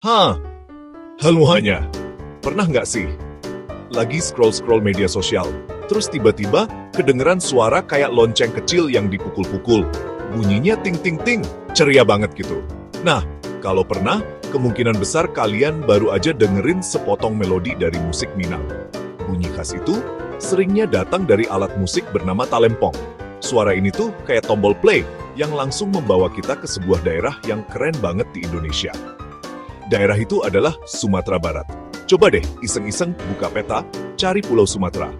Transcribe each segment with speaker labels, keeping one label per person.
Speaker 1: Hah, semuanya. Pernah nggak sih? Lagi scroll-scroll media sosial, terus tiba-tiba kedengeran suara kayak lonceng kecil yang dipukul-pukul. Bunyinya ting-ting-ting, ceria banget gitu. Nah, kalau pernah, kemungkinan besar kalian baru aja dengerin sepotong melodi dari musik Minang. Bunyi khas itu seringnya datang dari alat musik bernama talempong. Suara ini tuh kayak tombol play yang langsung membawa kita ke sebuah daerah yang keren banget di Indonesia. Daerah itu adalah Sumatera Barat. Coba deh iseng-iseng buka peta, cari Pulau Sumatera.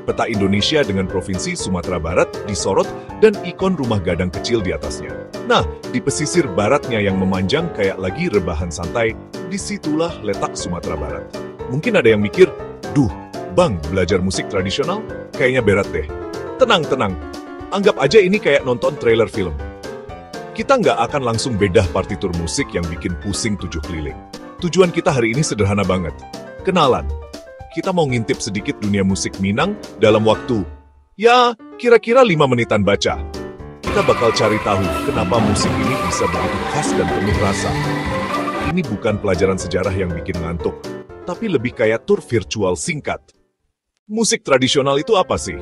Speaker 1: Peta Indonesia dengan Provinsi Sumatera Barat disorot dan ikon rumah gadang kecil di atasnya. Nah, di pesisir baratnya yang memanjang kayak lagi rebahan santai, disitulah letak Sumatera Barat. Mungkin ada yang mikir, duh, Bang, belajar musik tradisional? Kayaknya berat deh. Tenang, anggap aja ini kayak nonton trailer film. Kita nggak akan langsung bedah partitur musik yang bikin pusing 7 keliling. Tujuan kita hari ini sederhana banget. Kenalan. Kita mau ngintip sedikit dunia musik Minang dalam waktu, ya, kira-kira 5 menitan baca. Kita bakal cari tahu kenapa musik ini bisa begitu khas dan penuh rasa. Ini bukan pelajaran sejarah yang bikin ngantuk, tapi lebih kayak tur virtual singkat. Musik tradisional itu apa sih?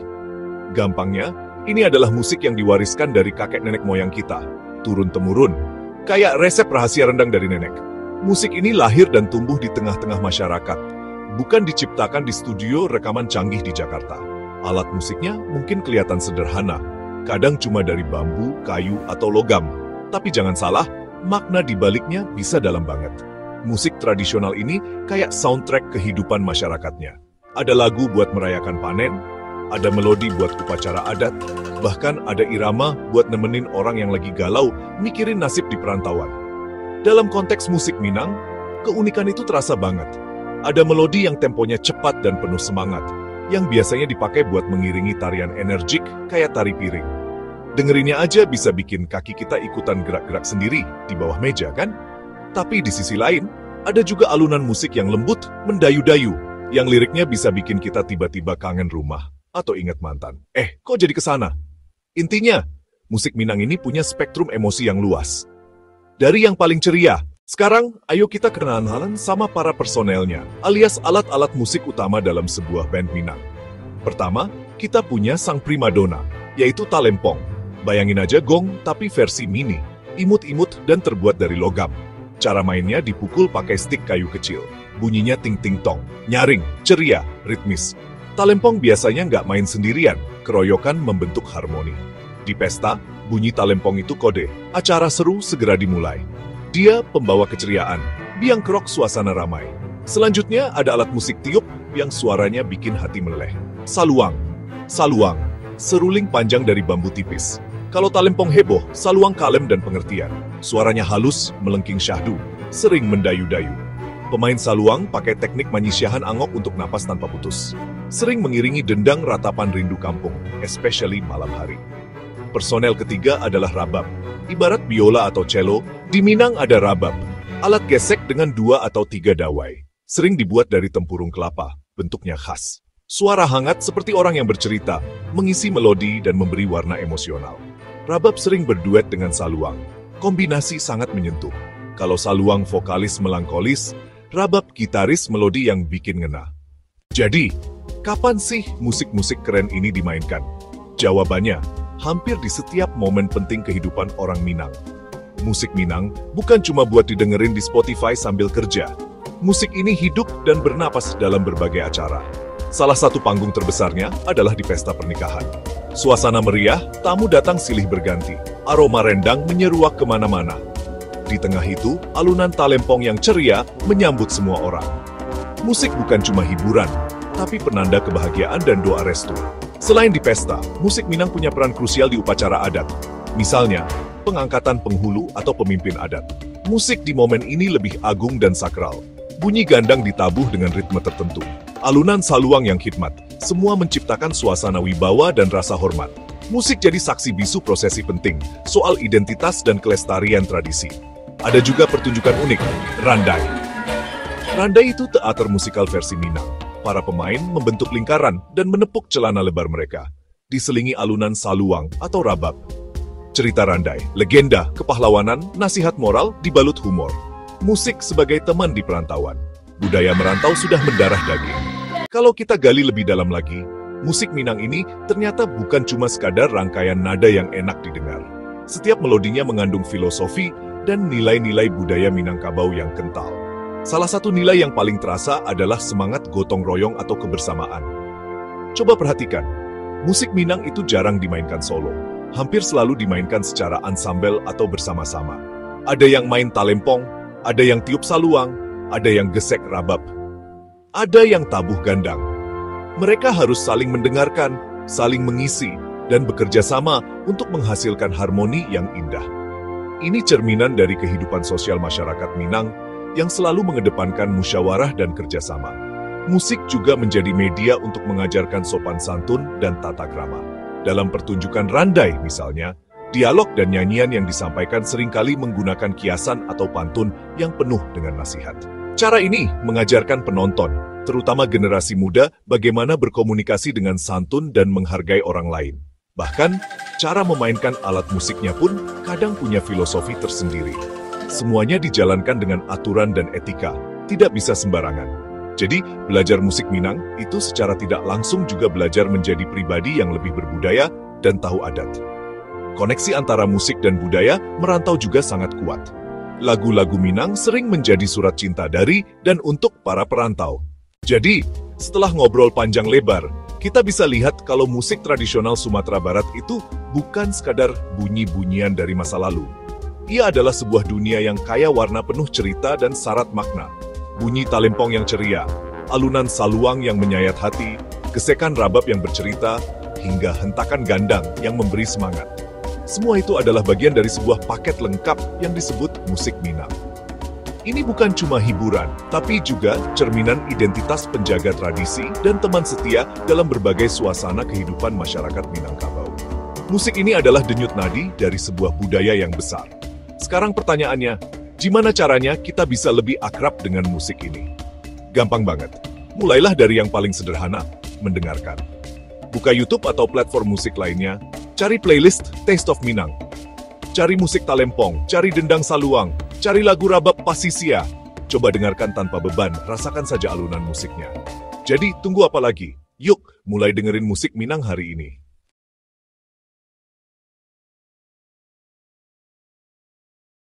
Speaker 1: Gampangnya, ini adalah musik yang diwariskan dari kakek nenek moyang kita, turun-temurun, kayak resep rahasia rendang dari nenek. Musik ini lahir dan tumbuh di tengah-tengah masyarakat, bukan diciptakan di studio rekaman canggih di Jakarta. Alat musiknya mungkin kelihatan sederhana, kadang cuma dari bambu, kayu, atau logam. Tapi jangan salah, makna di baliknya bisa dalam banget. Musik tradisional ini kayak soundtrack kehidupan masyarakatnya. Ada lagu buat merayakan panen, ada melodi buat upacara adat, bahkan ada irama buat nemenin orang yang lagi galau mikirin nasib di perantauan. Dalam konteks musik Minang, keunikan itu terasa banget. Ada melodi yang temponya cepat dan penuh semangat, yang biasanya dipakai buat mengiringi tarian energik kayak tari piring. Dengerinnya aja bisa bikin kaki kita ikutan gerak-gerak sendiri di bawah meja, kan? Tapi di sisi lain, ada juga alunan musik yang lembut, mendayu-dayu, yang liriknya bisa bikin kita tiba-tiba kangen rumah atau ingat mantan. Kok jadi kesana? Intinya, musik Minang ini punya spektrum emosi yang luas. Dari yang paling ceria, sekarang ayo kita kenalan sama para personelnya, alias alat-alat musik utama dalam sebuah band Minang. Pertama, kita punya sang primadona, yaitu talempong. Bayangin aja gong, tapi versi mini, imut-imut dan terbuat dari logam. Cara mainnya dipukul pakai stik kayu kecil. Bunyinya ting-ting-tong, nyaring, ceria, ritmis. Talempong biasanya nggak main sendirian, keroyokan membentuk harmoni. Di pesta, bunyi talempong itu kode, acara seru segera dimulai. Dia pembawa keceriaan, biang kerok suasana ramai. Selanjutnya ada alat musik tiup yang suaranya bikin hati meleleh. Saluang, seruling panjang dari bambu tipis. Kalau talempong heboh, saluang kalem dan pengertian. Suaranya halus, melengking syahdu, sering mendayu-dayu. Pemain saluang pakai teknik menyisyahan angok untuk napas tanpa putus. Sering mengiringi dendang ratapan rindu kampung, especially malam hari. Personel ketiga adalah rabab. Ibarat biola atau cello, di Minang ada rabab. Alat gesek dengan 2 atau 3 dawai. Sering dibuat dari tempurung kelapa, bentuknya khas. Suara hangat seperti orang yang bercerita, mengisi melodi dan memberi warna emosional. Rabab sering berduet dengan saluang. Kombinasi sangat menyentuh. Kalau saluang vokalis melankolis, rabab gitaris melodi yang bikin ngena. Jadi, kapan sih musik-musik keren ini dimainkan? Jawabannya, hampir di setiap momen penting kehidupan orang Minang. Musik Minang bukan cuma buat didengerin di Spotify sambil kerja. Musik ini hidup dan bernapas dalam berbagai acara. Salah satu panggung terbesarnya adalah di pesta pernikahan. Suasana meriah, tamu datang silih berganti. Aroma rendang menyeruak kemana-mana. Di tengah itu, alunan talempong yang ceria menyambut semua orang. Musik bukan cuma hiburan, tapi penanda kebahagiaan dan doa restu. Selain di pesta, musik Minang punya peran krusial di upacara adat. Misalnya, pengangkatan penghulu atau pemimpin adat. Musik di momen ini lebih agung dan sakral. Bunyi gandang ditabuh dengan ritme tertentu. Alunan saluang yang khidmat, semua menciptakan suasana wibawa dan rasa hormat. Musik jadi saksi bisu prosesi penting, soal identitas dan kelestarian tradisi. Ada juga pertunjukan unik, randai. Randai itu teater musikal versi Minang. Para pemain membentuk lingkaran dan menepuk celana lebar mereka, diselingi alunan saluang atau rabab. Cerita randai, legenda, kepahlawanan, nasihat moral dibalut humor. Musik sebagai teman di perantauan. Budaya merantau sudah mendarah daging. Kalau kita gali lebih dalam lagi, musik Minang ini ternyata bukan cuma sekadar rangkaian nada yang enak didengar. Setiap melodinya mengandung filosofi dan nilai-nilai budaya Minangkabau yang kental. Salah satu nilai yang paling terasa adalah semangat gotong royong atau kebersamaan. Coba perhatikan, musik Minang itu jarang dimainkan solo. Hampir selalu dimainkan secara ansambel atau bersama-sama. Ada yang main talempong, ada yang tiup saluang, ada yang gesek rabab, ada yang tabuh gandang. Mereka harus saling mendengarkan, saling mengisi, dan bekerja sama untuk menghasilkan harmoni yang indah. Ini cerminan dari kehidupan sosial masyarakat Minang yang selalu mengedepankan musyawarah dan kerjasama. Musik juga menjadi media untuk mengajarkan sopan santun dan tata krama. Dalam pertunjukan randai misalnya, dialog dan nyanyian yang disampaikan seringkali menggunakan kiasan atau pantun yang penuh dengan nasihat. Cara ini mengajarkan penonton, terutama generasi muda, bagaimana berkomunikasi dengan santun dan menghargai orang lain. Bahkan, cara memainkan alat musiknya pun kadang punya filosofi tersendiri. Semuanya dijalankan dengan aturan dan etika, tidak bisa sembarangan. Jadi, belajar musik Minang itu secara tidak langsung juga belajar menjadi pribadi yang lebih berbudaya dan tahu adat. Koneksi antara musik dan budaya merantau juga sangat kuat. Lagu-lagu Minang sering menjadi surat cinta dari dan untuk para perantau. Jadi, setelah ngobrol panjang lebar, kita bisa lihat kalau musik tradisional Sumatera Barat itu bukan sekadar bunyi-bunyian dari masa lalu. Ia adalah sebuah dunia yang kaya warna penuh cerita dan syarat makna. Bunyi talempong yang ceria, alunan saluang yang menyayat hati, gesekan rabab yang bercerita, hingga hentakan gandang yang memberi semangat. Semua itu adalah bagian dari sebuah paket lengkap yang disebut musik Minang. Ini bukan cuma hiburan, tapi juga cerminan identitas penjaga tradisi dan teman setia dalam berbagai suasana kehidupan masyarakat Minangkabau. Musik ini adalah denyut nadi dari sebuah budaya yang besar. Sekarang pertanyaannya, gimana caranya kita bisa lebih akrab dengan musik ini? Gampang banget. Mulailah dari yang paling sederhana, mendengarkan. Buka YouTube atau platform musik lainnya, cari playlist Taste of Minang. Cari musik talempong, cari dendang saluang, cari lagu rabab pasisia. Coba dengarkan tanpa beban, rasakan saja alunan musiknya. Jadi, tunggu apa lagi? Yuk, mulai dengerin musik Minang hari ini.